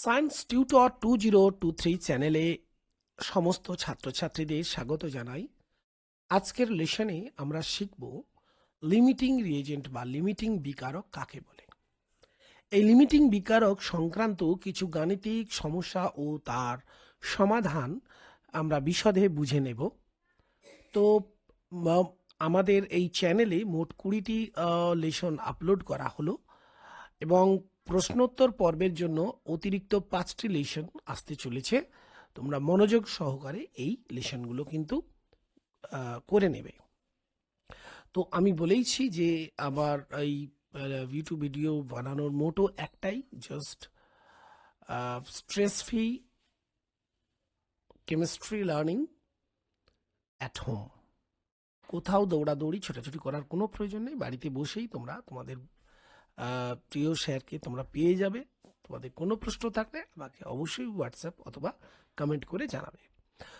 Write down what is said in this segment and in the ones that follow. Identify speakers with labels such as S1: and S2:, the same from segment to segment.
S1: Science tutor 2023 চ্যানেলে সমস্ত ছাত্রছাত্রীদের স্বাগত জানাই। আজকের লেসনে আমরা শিখব লিমিটিং রিয়েজেন্ট বা লিমিটিং বিকারক কাকে বলে। এই লিমিটিং বিকারক সংক্রান্ত কিছু গাণিতিক সমস্যা ও তার সমাধান আমরা বিশদে বুঝে নেব। তো আমাদের এই চ্যানেলে মোট 20টি লেসন আপলোড করা হলো এবং প্রশ্নোত্তর পর্বের জন্য অতিরিক্ত 5টি লেসন আসতে চলেছে। তোমরা মনোযোগ সহকারে এই লেসনগুলো কিন্তু করে নেবে। তো আমি বলেইছি যে আমার এই ইউটিউব ভিডিও বানানোর মোটো একটাই, just stress free chemistry learning at home. কোথাও দৌড়াদৌড়ি ছোটাছুটি করার কোনো প্রয়োজন নেই, বাড়িতে বসেই তোমরা তোমাদের প্রিয় স্যারকে তোমরা পেয়ে যাবে। তোমাদের কোনো প্রশ্ন থাকলে আমাকে অবশ্যই হোয়াটসঅ্যাপ অথবা কমেন্ট করে জানাবে।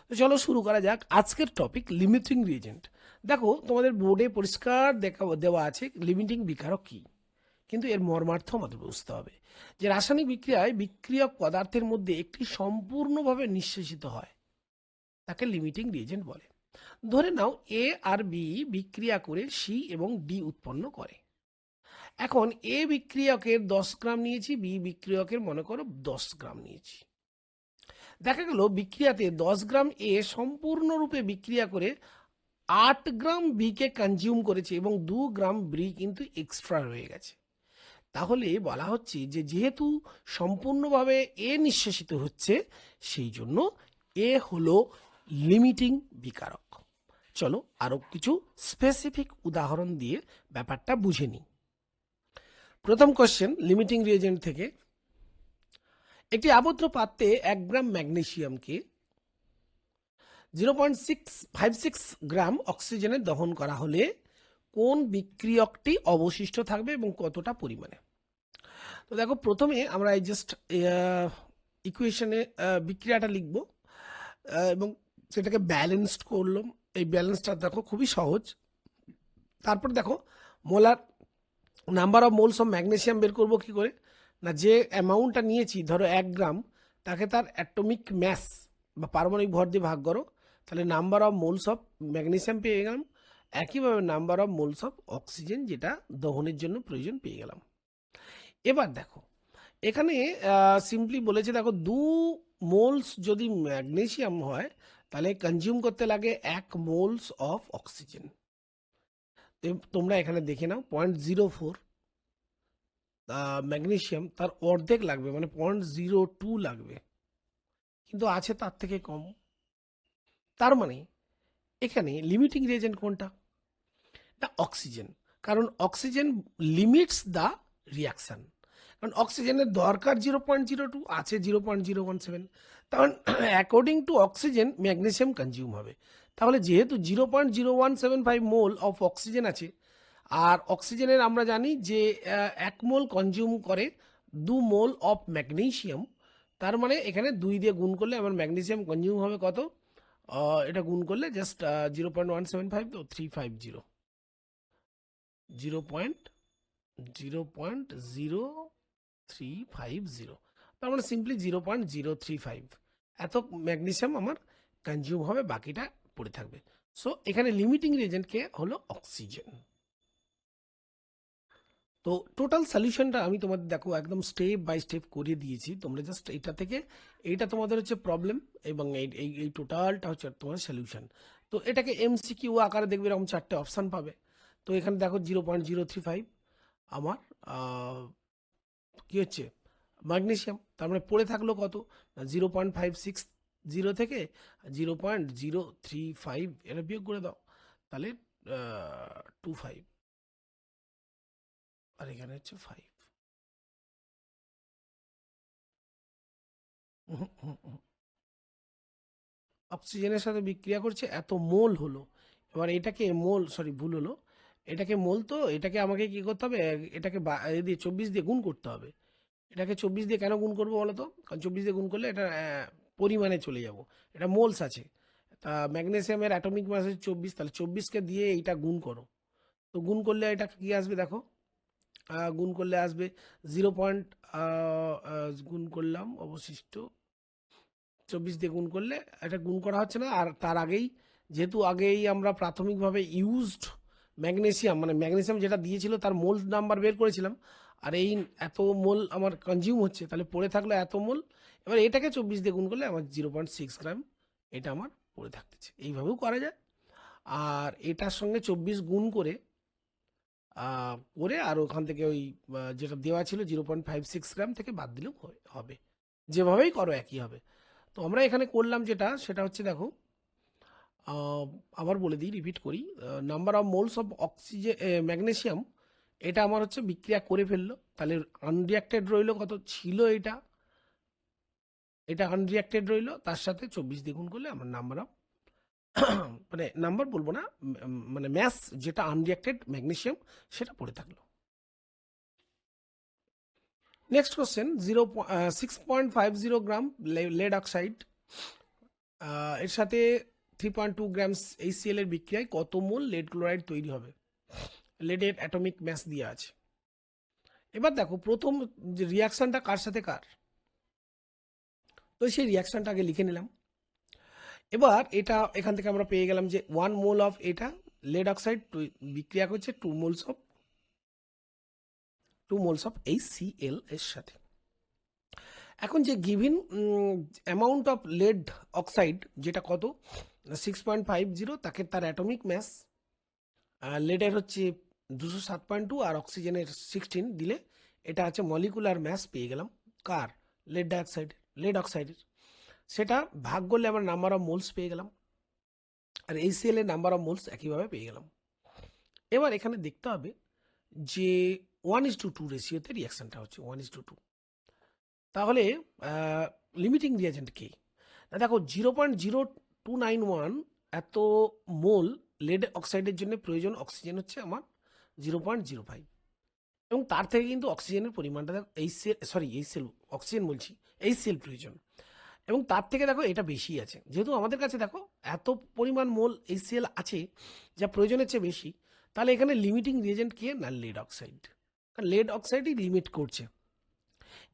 S1: তো চলো শুরু করা যাক। আজকের টপিক লিমিটিং রিয়েজেন্ট। দেখো তোমাদের বোর্ডে পরিষ্কার দেওয়া আছে লিমিটিং বিকারক কী, কিন্তু এর মর্মার্থ আমাদের বুঝতে হবে যে রাসায়নিক বিক্রিয়ায় বিক্রিয়ক পদার্থের মধ্যে একটি সম্পূর্ণভাবে নিঃশেষিত হয়, তাকে লিমিটিং রিয়েজেন্ট বলে। ধরে নাও এ আর বি বিক্রিয়া করে সি এবং ডি উৎপন্ন করে। এখন এ বিক্রিয়কের 10 গ্রাম নিয়েছি, বি বিক্রিয়কের মনে করো 10 গ্রাম নিয়েছি। দেখা গেল বিক্রিয়াতে 10 গ্রাম এ সম্পূর্ণরূপে বিক্রিয়া করে 8 গ্রাম বি কে কনজিউম করেছে এবং 2 গ্রাম বি কিন্তু এক্সট্রা রয়ে গেছে। তাহলে বলা হচ্ছে যে যেহেতু সম্পূর্ণভাবে এ নিঃশেষিত হচ্ছে, সেই জন্য এ হলো লিমিটিং বিকারক। চলো আরো কিছু স্পেসিফিক উদাহরণ দিয়ে ব্যাপারটা বুঝে নিই। প্রথম কোশ্চেন লিমিটিং রিয়েজেন্ট থেকে। একটি আবদ্ধ পাত্রে 1 গ্রাম ম্যাগনেসিয়ামকে 0.656 গ্রাম অক্সিজেনে দহন করা হলে কোন বিক্রিয়কটি অবশিষ্ট থাকবে এবং কতটা পরিমাণে? তো দেখো প্রথমে আমরা এই জাস্ট ইকুয়েশনে বিক্রিয়াটা লিখব এবং সেটাকে ব্যালেন্সড করলাম। এই ব্যালেন্সটা দেখো খুবই সহজ। তারপর দেখো molar number of moles of magnesium বের করবো কি করে না, যে অ্যামাউন্টটা নিয়েছি ধরো 1 গ্রাম, তাকে তার অ্যাটমিক ম্যাস বা পারমাণবিক ভর দিয়ে ভাগ করো, তাহলে number of moles of magnesium পেয়ে গেলাম। একইভাবে number of moles of oxygen যেটা দহনের জন্য প্রয়োজন পেয়ে গেলাম। এবার দেখো এখানে সিম্পলি বলেছে, দেখো 2 মোলস যদি ম্যাগনেসিয়াম হয় তাহলে কনজিউম করতে লাগে 1 মোলস অফ অক্সিজেন। তোমরা এখানে দেখে নাও 0.04 ম্যাগনেসিয়াম, তার অর্ধেক লাগবে মানে 0.02 লাগবে, কিন্তু আছে তার থেকে কম। তার মানে এখানে লিমিটিং রিয়েজেন্ট কোনটা না, অক্সিজেন। কারণ অক্সিজেন লিমিটস দ্য রিয়াকশান। কারণ অক্সিজেনের দরকার 0.02, আছে 0.017, তখন according to oxygen magnesium consume হবে। তাহলে যেহেতু 0.0175 মোল অফ অক্সিজেন আছে, আর অক্সিজেনের আমরা জানি যে 1 মোল কনজিউম করে 2 মোল অফ ম্যাগনেসিয়াম, তার মানে এখানে 2 দিয়ে গুণ করলে আমার ম্যাগনেসিয়াম কনজিউম হবে কত, এটা গুণ করলে জাস্ট 0.175, তো 350, 0.0350, তার মানে সিম্পলি 0.035 এত ম্যাগনেসিয়াম আমার কনজিউম হবে, বাকিটা পড়ে থাকবে। সো এখানে লিমিটিং রিয়েজেন্ট কে হলো অক্সিজেন। তো টোটাল সলিউশনটা আমি তোমাদের দেখো একদম স্টেপ বাই স্টেপ করে দিয়েছি, তোমরা জাস্ট এটা থেকে, এইটা তোমাদের হচ্ছে প্রবলেম এবং এই টোটালটা হচ্ছে তোমার সলিউশন। তো এটাকে এমসিকিউ আকারে দেখবে, এরকম 4টে অপশান পাবে। তো এখানে দেখো 0.035 আমার কি হচ্ছে ম্যাগনেসিয়াম, তার মানে পড়ে থাকলো কত, 0.560 থেকে 0.035 এটা বিয়োগ করে দাও, তাহলে 25, আর এখানে হচ্ছে 5। অক্সিজেনের সাথে বিক্রিয়া করছে, এত মোল হলো। এবার এটাকে মোল, সরি ভুল হলো, এটাকে মোল, তো এটাকে আমাকে কি করতে হবে, এটাকে দিয়ে 24 দিয়ে গুণ করতে হবে। এটাকে 24 দিয়ে কেন গুণ করবো বলো তো, কারণ 24 দিয়ে গুণ করলে এটা পরিমাণে চলে যাব, এটা মোলস আছে। তা ম্যাগনেসিয়ামের অ্যাটমিক মাস হচ্ছে 24, তাহলে 24কে দিয়ে এইটা গুণ করো, তো গুণ করলে এটা কি আসবে দেখো, গুণ করলে আসবে 0. গুণ করলাম, অবশিষ্ট 24 দিয়ে গুণ করলে, এটা গুণ করা হচ্ছে না। আর তার আগেই, যেহেতু আগেই আমরা প্রাথমিকভাবে ইউজড ম্যাগনেসিয়াম, মানে ম্যাগনেসিয়াম যেটা দিয়েছিল তার মোল নাম্বার বের করেছিলাম, আর এই এত মোল আমার কনজিউম হচ্ছে, তাহলে পড়ে থাকলো এত মোল। এবার এটাকে 24 দিয়ে গুণ করলে আমার 0.6 গ্রাম এটা আমার পড়ে থাকতেছে। এইভাবেও করা যায়। আর এটার সঙ্গে 24 গুণ করে করে আর ওখান থেকে ওই যেটা দেওয়া ছিল 0.56 গ্রাম থেকে বাদ দিলেও হবে। যেভাবেই করো একই হবে। তো আমরা এখানে করলাম যেটা, সেটা হচ্ছে দেখো, আবার বলে দিই, রিপিট করি। Number of moles of oxygen, magnesium, এটা আমার হচ্ছে বিক্রিয়া করে ফেললো। তাহলে আনরিয়াক্টেড রইলো কত ছিল, এটা আনরিয়াক্টেড রইলো, তার সাথে 24 দ্বিগুণ করলে আমার নাম্বার অফ মানে নাম্বার বলবো না, মানে ম্যাস যেটা আনরিয়াক্টেড ম্যাগনেসিয়াম সেটা পড়ে থাকলো। নেক্সট কোশ্চেন, 6.50 গ্রাম লেড অক্সাইড এর সাথে 3.2 গ্রামস HCl এর বিক্রিয়ায় কত মোল লেড ক্লোরাইড তৈরি হবে? লেডের অ্যাটমিক ম্যাস দেওয়া আছে। এবার দেখো প্রথম যে রিয়াকশনটা কার সাথে কার, তো সেই রিয়াকশনটা আগে লিখে নিলাম। এবার এটা এখান থেকে আমরা পেয়ে গেলাম যে 1 মোল অফ এটা লেড অক্সাইড বিক্রিয়া করছে 2 মোলস অফ HCl এর সাথে। এখন যে given amount of lead oxide যেটা কত 6.50, তাকে তার অ্যাটমিক ম্যাস, লেডের হচ্ছে 207.2 আর অক্সিজেনের 16 দিলে এটা আছে মলিকুলার ম্যাস পেয়ে গেলাম কার, লেড অক্সাইডের। সেটা ভাগ করলে আমরা নাম্বার অফ মোলস পেয়ে গেলাম, আর HCl এর নাম্বার অফ মোলস একইভাবে পেয়ে গেলাম। এবার এখানে দেখতে হবে যে 1:2 রেশিওতে রিয়াকশনটা হচ্ছে 1:2। তাহলে লিমিটিং রিয়াজেন্ট কে? দেখো 0.0291 এত মোল লেড অক্সাইডের জন্য প্রয়োজন, অক্সিজেন হচ্ছে আমার 0.05, এবং তার থেকে কিন্তু অক্সিজেনের পরিমাণটা দেখো অক্সিজেন বলছি, HCl প্রয়োজন, এবং তার থেকে দেখো এটা বেশি আছে। যেহেতু আমাদের কাছে দেখো এত পরিমাণ মোল HCl আছে যা প্রয়োজনের চেয়ে বেশি, তাহলে এখানে লিমিটিং রিয়েজেন্ট কে না লেড অক্সাইড, কারণ লেড অক্সাইডই লিমিট করছে।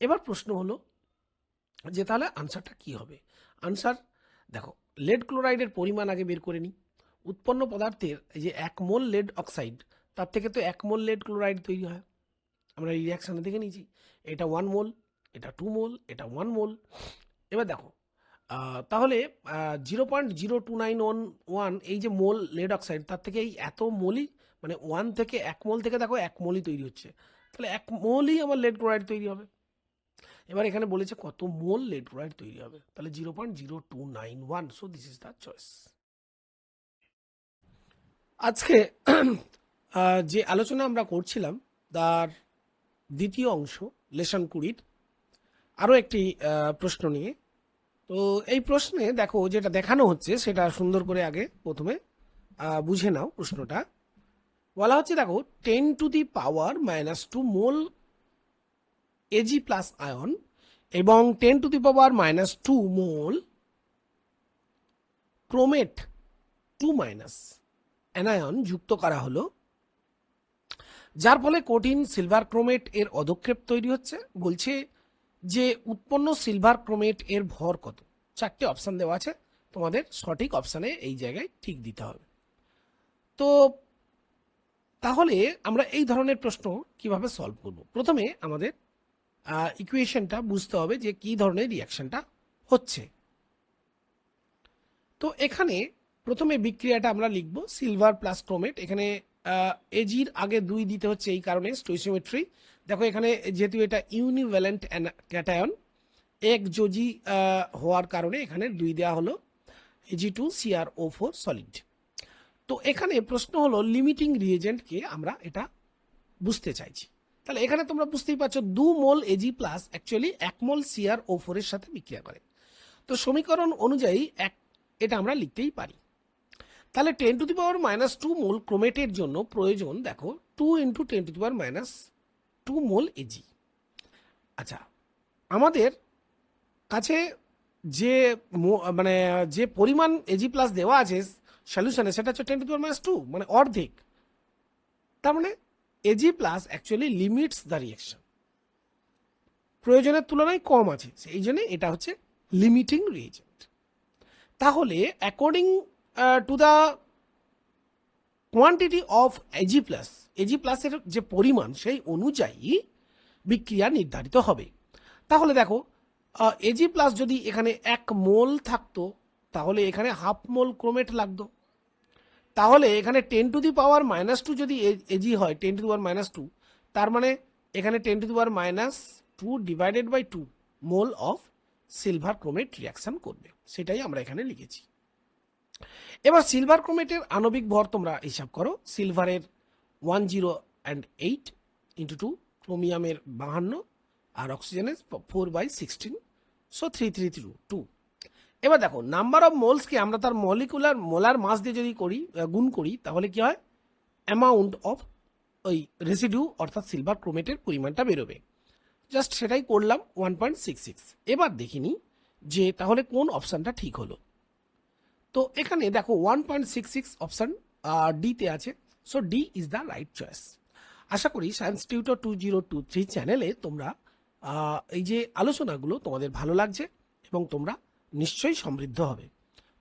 S1: এবার প্রশ্ন হলো যে তাহলে আনসারটা কি হবে? আনসার দেখো, লেড ক্লোরাইডের পরিমাণ আগে বের করে নিই। উৎপন্ন পদার্থের এই যে 1 মোল লেড অক্সাইড, তার থেকে তো 1 মোল লেড ক্লোরাইড তৈরি হয়, আমরা এই রিয়াকশানে দেখে নিয়েছি। এটা 1 মোল, এটা 2 মোল, এটা 1 মোল। এবার দেখো তাহলে 0.0291 এই যে মোল লেড অক্সাইড, তার থেকে এই এত মোলই, মানে 1 থেকে 1 মোল থেকে দেখো 1 মোলই তৈরি হচ্ছে, তাহলে 1 মোলই আমার লেড ক্লোরাইড তৈরি হবে। এবার এখানে বলেছে কত মোল লেড ক্লোরাইড তৈরি হবে, তাহলে 0.0291, so this is the choice. আজকে যে আলোচনা আমরা করছিলাম তার দ্বিতীয় অংশ, লেসন 20 আরও একটি প্রশ্ন নিয়ে। তো এই প্রশ্নে দেখো যেটা দেখানো হচ্ছে সেটা সুন্দর করে আগে প্রথমে বুঝে নাও। প্রশ্নটা বলা হচ্ছে দেখো 10⁻⁻² মোল Ag প্লাস আয়ন এবং 10⁻⁻² মোল ক্রোমেট 2- অ্যানায়ন যুক্ত করা হলো, যার ফলে কঠিন সিলভার ক্রোমেট এর অধক্ষেপ তৈরি হচ্ছে। বলছে যে উৎপন্ন সিলভার ক্রোমেট এর ভর কত? 4টে অপশান দেওয়া আছে, তোমাদের সঠিক অপশানে এই জায়গায় ঠিক দিতে হবে। তো তাহলে আমরা এই ধরনের প্রশ্ন কিভাবে সলভ করব? প্রথমে আমাদের ইকুয়েশনটা বুঝতে হবে যে কি ধরনের রিয়াকশনটা হচ্ছে। তো এখানে প্রথমে বিক্রিয়াটা আমরা লিখব সিলভার প্লাস ক্রোমেট। এখানে এজির আগে 2 দিতে হচ্ছে, এই কারণে স্টোইচিওমেট্রি। দেখো এখানে যেহেতু এটা ইউনিভ্যালেন্ট ক্যাটায়ন, একযোজী হওয়ার কারণে এখানে 2 দেওয়া হলো, Ag2CrO4 সলিড। তো এখানে প্রশ্ন হলো লিমিটিং রিয়েজেন্টকে আমরা এটা বুঝতে চাইছি। তাহলে এখানে তোমরা বুঝতেই পারছো 2 মোল Ag প্লাস অ্যাকচুয়ালি 1 মোল CrO4 এর সাথে বিক্রিয়া করে। তো সমীকরণ অনুযায়ী এটা আমরা লিখতেই পারি। তাহলে 10⁻² মোল ক্রোমেটের জন্য প্রয়োজন দেখো 2 × 10⁻² মোল Ag। আচ্ছা, আমাদের কাছে যে মানে যে পরিমাণ Ag প্লাস দেওয়া আছে সলিউশনে সেটা হচ্ছে 10⁻², মানে অর্ধেক। তার মানে Ag plus actually limits the reaction, প্রয়োজনের তুলনায় কম আছে, সেই জন্য এটা হচ্ছে লিমিটিং রিয়েজেন্ট। তাহলে according to the quantity of Ag প্লাসের যে পরিমাণ সেই অনুযায়ী বিক্রিয়া নির্ধারিত হবে। তাহলে দেখো Ag প্লাস যদি এখানে 1 মোল থাকতো তাহলে এখানে হাফ মোল ক্রোমেট লাগতো। তাহলে এখানে 10⁻² যদি Ag হয় 10⁻², তার মানে এখানে 10⁻² divided by 2 mole of silver chromate reaction করবে, সেটাই আমরা এখানে লিখেছি। এবার সিলভার ক্রোমেটের আণবিক ভর তোমরা হিসাব করো। সিলভারের 108 ইন্টু 2, ক্রোমিয়ামের 52 আর অক্সিজেনের 4/16, সো 3332। এবার দেখো নাম্বার অফ মোলসকে আমরা তার মোলার মাস দিয়ে যদি গুণ করি তাহলে কি হয়, অ্যামাউন্ট অফ ওই রেসিডিউ অর্থাৎ সিলভার ক্রোমেটের পরিমাণটা বেরোবে। জাস্ট সেটাই করলাম 1.66। এবার দেখিনি যে তাহলে কোন অপশানটা ঠিক হলো। তো এখানে দেখো 1.66 অপশান ডিতে আছে, so D is the right choice. আশা করি সায়েন্স টিউটর 2023 চ্যানেলে তোমরা এই যে আলোচনাগুলো তোমাদের ভালো লাগছে এবং তোমরা নিশ্চয়ই সমৃদ্ধ হবে।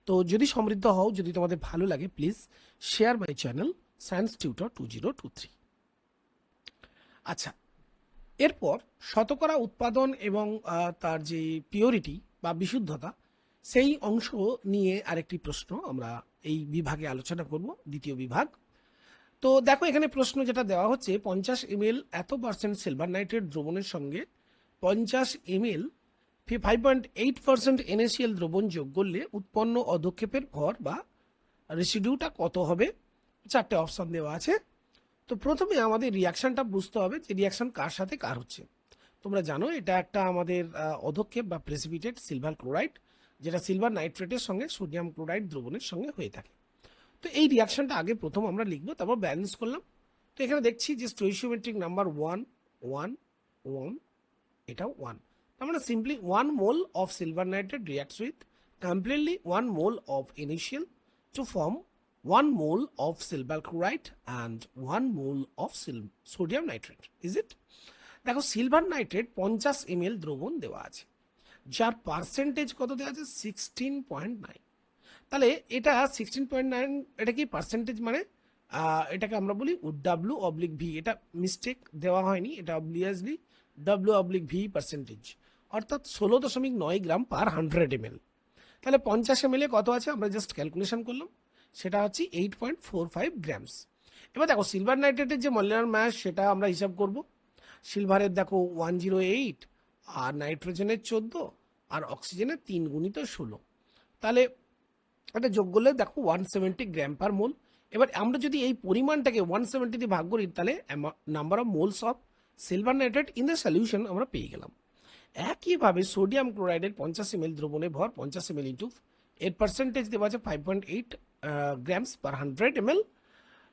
S1: তো যদি সমৃদ্ধ হও, যদি তোমাদের ভালো লাগে, please share my channel science tutor 2023। আচ্ছা, এরপর শতকরা উৎপাদন এবং তার যে পিওরিটি বা বিশুদ্ধতা সেই অংশ নিয়ে আরেকটি প্রশ্ন আমরা এই বিভাগে আলোচনা করব, দ্বিতীয় বিভাগ। তো দেখো এখানে প্রশ্ন যেটা দেওয়া হচ্ছে, 50 ml এত পার্সেন্ট সিলভার নাইট্রেট দ্রবণের সঙ্গে 50 ml 5.8% NaCl দ্রবণ যোগ করলে উৎপন্ন অধক্ষেপের ভর বা রেসিডিউটা কত হবে। 4টে অপশন দেওয়া আছে। তো প্রথমে আমাদের রিয়াকশনটা বুঝতে হবে যে রিয়াকশন কার সাথে কার হচ্ছে। তোমরা জানো এটা একটা আমাদের অধক্ষেপ বা প্রেসিপিটেট সিলভার ক্লোরাইড, যেটা সিলভার নাইট্রেটের সঙ্গে সোডিয়াম ক্লোরাইড দ্রবণের সঙ্গে হয়ে থাকে। তো এই রিয়াকশনটা আগে প্রথম আমরা লিখবো, তারপর ব্যালেন্স করলাম। তো এখানে দেখছি যে স্টোইচিওমেট্রিক নাম্বার 1 1 1, এটাও 1, তার মানে simply 1 mole of silver nitrate reacts with completely 1 mole of NaCl to form 1 mole of silver chloride and 1 mole of sodium nitrate. Is it? দেখো সিলভার নাইট্রেট 50 ml দ্রবণ দেওয়া আছে, যার পার্সেন্টেজ কত দেওয়া আছে 16.9। তাহলে এটা 16.9, এটা কি পার্সেন্টেজ মানে এটাকে আমরা বলি W/V, এটা মিস্টেক দেওয়া হয়নি, এটা অবভিয়াসলি W/V পার্সেন্টেজ, অর্থাৎ 16.9 গ্রাম পার 100 ml। তাহলে 50 ml এ কত আছে আমরা জাস্ট ক্যালকুলেশন করলাম, সেটা হচ্ছে 8.45 গ্রামস। এবার দেখো সিলভার নাইট্রেটের যে মলিকুলার মাস সেটা আমরা হিসাব করব। সিলভারের দেখো 108 আর নাইট্রোজেনের 14 আর অক্সিজেনের 3 গুণিত 16, তাহলে এটা যোগ করলে দেখো 170 গ্রাম পার মোল। এবার আমরা যদি এই পরিমাণটাকে 170 দিয়ে ভাগ করি তাহলে number of moles of silver nitrate in the solution আমরা পেয়ে গেলাম। একইভাবে সোডিয়াম ক্লোরাইডের 50 ml দ্রবণে ভর 50 ml ইন্টু এর পার্সেন্টেজ দেওয়া আছে 5.8 গ্রামস পার 100 ml,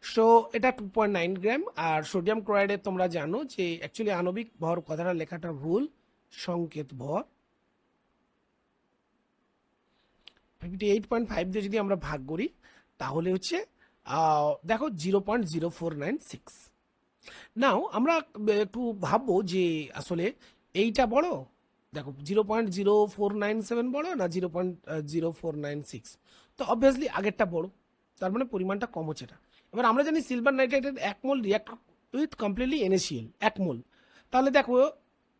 S1: সো এটা 2.9 গ্রাম। আর সোডিয়াম ক্লোরাইডের তোমরা জানো যে অ্যাকচুয়ালি আণবিক ভর কথাটা লেখাটা ভুল, সংকেত ভর 58.5 দিয়ে যদি আমরা ভাগ করি তাহলে হচ্ছে দেখো 0.0496। নাও আমরা একটু ভাববো যে আসলে এইটা বড়, দেখো 0.0497 বড় না 0.0496, তো অবভিয়াসলি আগেরটা বড়, তার মানে পরিমাণটা কম হচ্ছে এটা। এবার আমরা জানি সিলভার নাইট্রেটের 1 mole react with completely NaCl 1 mole, তাহলে দেখো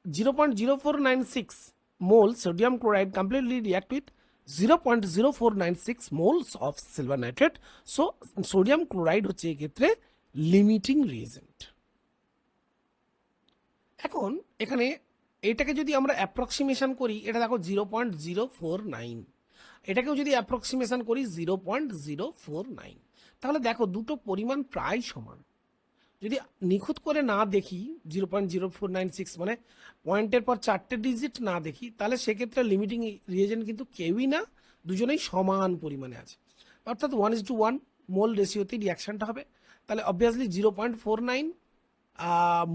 S1: 0.0496 mole sodium chloride completely react with 0.0496 moles of silver nitrate, so sodium chloride হচ্ছে এক্ষেত্রে লিমিটিং রিয়েজেন্ট। এখন এখানে এটাকে যদি আমরা অ্যাপ্রক্সিমেশন করি, এটা দেখো 0.049, এটাকেও যদি অ্যাপ্রক্সিমেশন করি 0.049, তাহলে দেখো দুটো পরিমাণ প্রায় সমান। যদি নিখুঁত করে না দেখি 0.0496 মানে পয়েন্টের পর 4টে ডিজিট না দেখি, তাহলে সেক্ষেত্রে লিমিটিং রিয়েজেন্ট কিন্তু কেউই না, দুজনেই সমান পরিমাণে আছে, অর্থাৎ 1:1 মোল রেশিওতে রিয়াকশনটা হবে। তাহলে obviously 0.49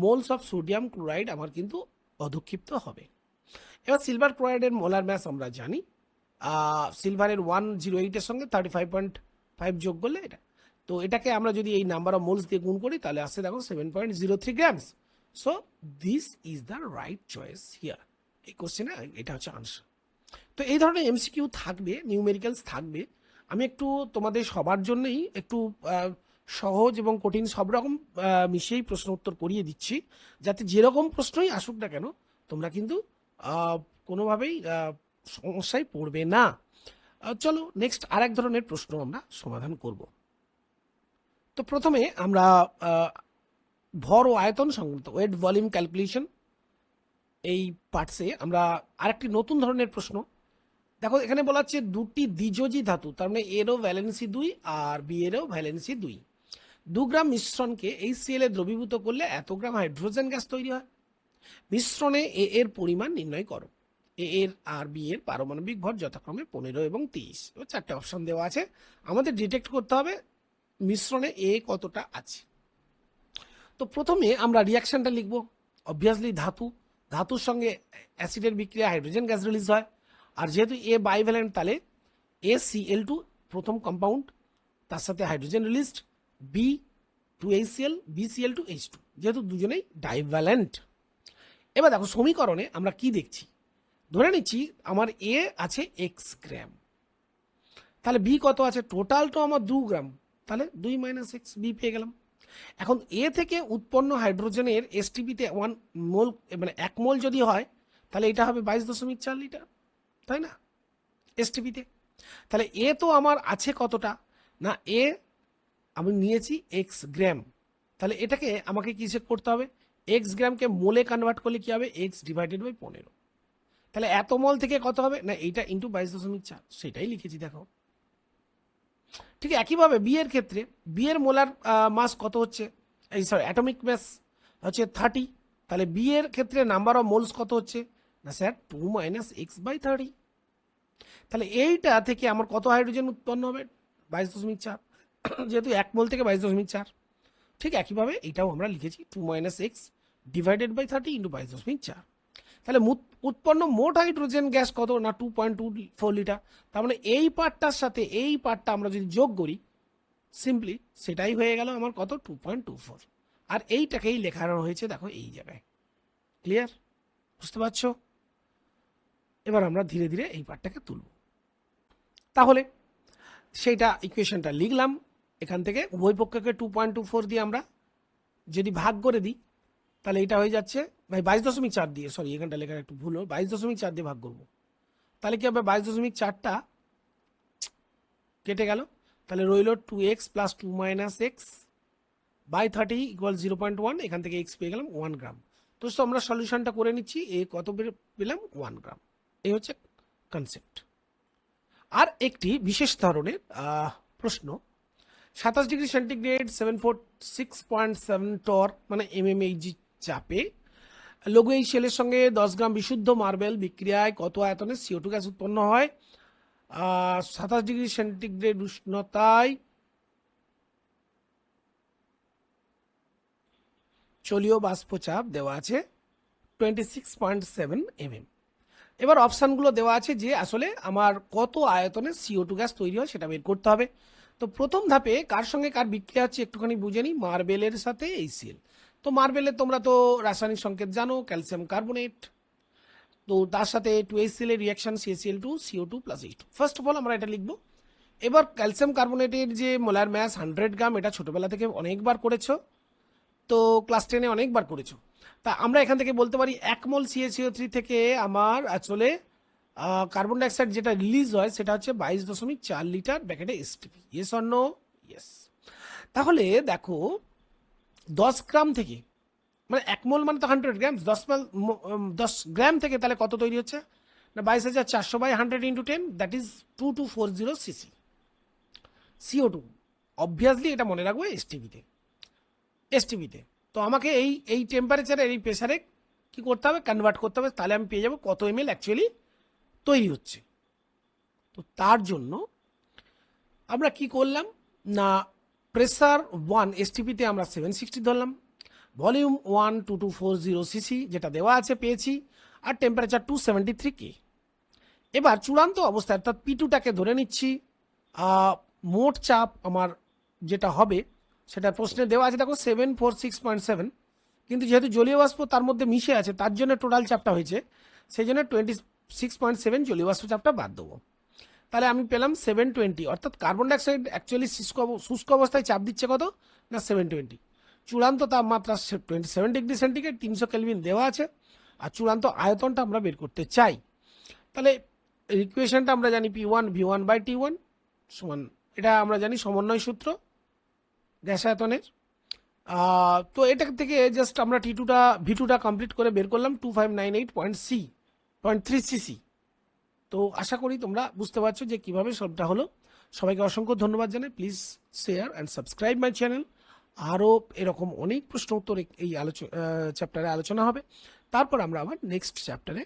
S1: moles of sodium chloride আমার কিন্তু অধক্ষিপ্ত হবে। এবার সিলভার ক্লোরাইডের মোলার ম্যাস আমরা জানি, সিলভারের 108 এর সঙ্গে 35.5 যোগ করলে এটা তো এটাকে আমরা যদি এই নাম্বার অফ মোলস দিয়ে গুণ করি তাহলে আসছে দেখো 7.03 grams. So this is the right choice here. এই কোশ্চেনে এটা হচ্ছে আনসার। তো এই ধরনের এমসিকিউ থাকবে, নিউমেরিক্যালস থাকবে। আমি একটু তোমাদের সবার জন্যই একটু সহজ এবং কঠিন সব রকম মিশিয়েই প্রশ্ন উত্তর করিয়ে দিচ্ছি, যাতে যেরকম প্রশ্নই আসুক না কেন তোমরা কিন্তু কোনোভাবেই সমস্যায় পড়বে না। চলো নেক্সট আর এক ধরনের প্রশ্ন আমরা সমাধান করব। তো প্রথমে আমরা ভর ও আয়তন সংক্রান্ত ওয়েট ভলিউম ক্যালকুলেশন এই পার্টসে আমরা আরেকটি নতুন ধরনের প্রশ্ন দেখো। এখানে বলা হচ্ছে দুটি দ্বিযোজী ধাতু, তার মানে এরও ভ্যালেন্সি 2 আর বি এরও ভ্যালেন্সি 2, 2 গ্রাম মিশ্রণকে HCl এ দ্রবীভূত করলে এত গ্রাম হাইড্রোজেন গ্যাস তৈরি হয়। মিশ্রণে এ এর পরিমাণ নির্ণয় করো। এ এর আর বি এর পারমাণবিক ভর যথাক্রমে 15 এবং 30। চারটে অপশন দেওয়া আছে, আমাদের ডিটেক্ট করতে হবে মিশ্রণে এ কতটা আছে। তো প্রথমে আমরা রিয়াকশনটা লিখব। অবভিয়াসলি ধাতুর সঙ্গে অ্যাসিডের বিক্রিয়া হাইড্রোজেন গ্যাস রিলিজ হয়, আর যেহেতু এ বাইভ্যালেন্ট তাহলে ACl2 প্রথম কম্পাউন্ড, তার সাথে হাইড্রোজেন রিলিজড, B2HCl, BCl2H2, যেহেতু দুজনেই ডাইভ্যালেন্ট। এবার দেখো সমীকরণে আমরা কি দেখছি, ধরে নিচ্ছি আমার এ আছে x গ্রাম, তাহলে বি কত আছে, টোটাল তো আমার 2 গ্রাম, তাহলে 2 - x, বি পেয়ে গেলাম। এখন এ থেকে উৎপন্ন হাইড্রোজেনের এসটিপিতে 1 মোল, মানে 1 মোল যদি হয় তাহলে এটা হবে 22.4 লিটার, তাই না, এসটিপিতে। তাহলে এ তো আমার আছে কতটা না, এ আমি নিয়েছি x গ্রাম, তাহলে এটাকে আমাকে কিসে করতে হবে, x গ্রামকে মোলে কনভার্ট করলে কি হবে, x ডিভাইডেড বাই 15। তাহলে এত মোল থেকে কত হবে না, এইটা ইন্টু 22.4, সেটাই লিখেছি দেখো। ঠিক একইভাবে বি এর ক্ষেত্রে বি এর মোলার মাস কত হচ্ছে, এই সরি অ্যাটমিক মাস হচ্ছে 30, তাহলে বি এর ক্ষেত্রে নাম্বার অফ মোলস কত হচ্ছে না স্যার 2 - x/30। তাহলে এইটা থেকে আমার কত হাইড্রোজেন উৎপন্ন হবে 22.4, যেহেতু 1 মোল থেকে 22.4। ঠিক একইভাবে এটাও আমরা লিখেছি 2 - x ডিভাইডেড বাই 30 ইন্টু 22.4। তাহলে উৎপন্ন মোট হাইড্রোজেন গ্যাস কত না 2.24 লিটার। তার মানে এই পার্টটার সাথে এই পার্টটা আমরা যদি যোগ করি সিম্পলি সেটাই হয়ে গেল আমার কত 2.24, আর এইটাকেই লেখানো হয়েছে দেখো এই জায়গায়। ক্লিয়ার, বুঝতে পারছো? এবার আমরা ধীরে ধীরে এই পার্টটাকে তুলব। তাহলে সেইটা ইকুয়েশনটা লিখলাম, এখান থেকে উভয় পক্ষকে 2.24 দিয়ে আমরা যদি ভাগ করে দিই তাহলে এটা হয়ে যাচ্ছে ভাই 22.4 দিয়ে, সরি এখানটা লেখার একটু ভুল, 22.4 দিয়ে ভাগ করবো, তাহলে কি হবে 22.4টা কেটে গেল, তাহলে রইল 2x + 2 - x বাই 30 = 0.1, এখান থেকে x পেয়ে গেলাম 1 গ্রাম। তো আমরা সলিউশনটা করে নিচ্ছি, এ কত পেলাম 1 গ্রাম। এই হচ্ছে কনসেপ্ট। আর একটি বিশেষ ধরনের প্রশ্ন, 27 ডিগ্রি সেন্টিগ্রেড 746.7 টর মানে mmHg চাপে লঘু HCl এর সঙ্গে 10 গ্রাম বিশুদ্ধ মার্বেল বিক্রিয়ায় কত আয়তনে CO2 গ্যাস উৎপন্ন হয়। 27 ডিগ্রি সেন্টিগ্রেড উষ্ণতায় জলীয় বাষ্পচাপ দেওয়া আছে 26.7 mm। এবার অপশানগুলো দেওয়া আছে যে আসলে আমার কত আয়তনে CO2 গ্যাস তৈরি হয় সেটা বের করতে হবে। তো প্রথম ধাপে কার সঙ্গে কার বিক্রিয়া হচ্ছে একটুখানি বুঝে নিই, মার্বেলের সাথে HCl। তো মার্বেলের তোমরা তো রাসায়নিক সংকেত জানো, ক্যালসিয়াম কার্বনেট, তো তার সাথে 2HCl এর reaction CaCl2 CO2 + H2। First of all আমরা এটা লিখবো। এবার ক্যালসিয়াম কার্বনেটের যে মোলার ম্যাস 100 গ্রাম, এটা ছোটবেলা থেকে অনেকবার করেছো, তো ক্লাস 10-এ অনেকবার করেছো। তা আমরা এখান থেকে বলতে পারি 1 মোল CaCO3 থেকে আমার আসলে কার্বন ডাইঅক্সাইড যেটা রিলিজ হয় সেটা হচ্ছে 22.4 লিটার ব্র্যাকেটে STP. Yes or no? Yes. তাহলে দেখো 10 গ্রাম থেকে, মানে 1 মোল মানে তো 100 গ্রাম, 10 গ্রাম থেকে তাহলে কত তৈরি হচ্ছে না 22,400 by 100 × 10, that is 2240 CC CO2। Obviously এটা মনে রাখবো এসটিভিতে। তো আমাকে এই টেম্পারেচারে এই প্রেসারে কি করতে হবে, কনভার্ট করতে হবে, তাহলে আমি পেয়ে যাবো কত ml অ্যাকচুয়ালি তৈরি হচ্ছে। তো তার জন্য আমরা কি করলাম না, প্রেসার 1 এসটিপিতে আমরা 760 ধরলাম, ভলিউম 1 2240 সিসি যেটা দেওয়া আছে পেয়েছি, আর টেম্পারেচার 273 K। এবার চূড়ান্ত অবস্থায় অর্থাৎ P2টাকে ধরে নিচ্ছি, মোট চাপ আমার যেটা হবে সেটা প্রশ্নে দেওয়া আছে, দেখো 746.7, কিন্তু যেহেতু জলীয় বাষ্প তার মধ্যে মিশে আছে তার জন্য টোটাল চাপটা হয়েছে, সেই জন্য 26.7 জলীয় বাষ্প চাপটা বাদ দেবো। তাহলে আমি পেলাম 720, অর্থাৎ কার্বন ডাইঅক্সাইড অ্যাকচুয়ালি শুষ্ক অবস্থায় চাপ দিচ্ছে কত না 720। চূড়ান্ত তাপমাত্রা 27 ডিগ্রি সেন্টিগ্রেড, 300 কেলভিন দেওয়া আছে, আর চূড়ান্ত আয়তনটা আমরা বের করতে চাই। তাহলে ইকুয়েশনটা আমরা জানি P1V1/T1 সমান, এটা আমরা জানি সমন্বয় সূত্র গ্যাস আয়তনের। তো এটা থেকে জাস্ট আমরা V2টা কমপ্লিট করে বের করলাম 2598.3 সিসি। তো আশা করি তোমরা বুঝতে পারছো যে কিভাবে সবটা হলো। সবাইকে অসংখ্য ধন্যবাদ জানাই। Please share and subscribe my channel. আরও এরকম অনেক প্রশ্ন উত্তর এই চ্যাপ্টারে আলোচনা হবে। তারপর আমরা আবার নেক্সট চ্যাপ্টারে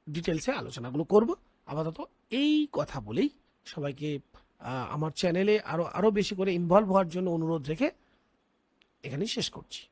S1: ডিটেলসে আলোচনাগুলো করব। আপাতত এই কথা বলেই সবাইকে আমার চ্যানেলে আরও বেশি করে ইনভলভ হওয়ার জন্য অনুরোধ রেখে এখানেই শেষ করছি।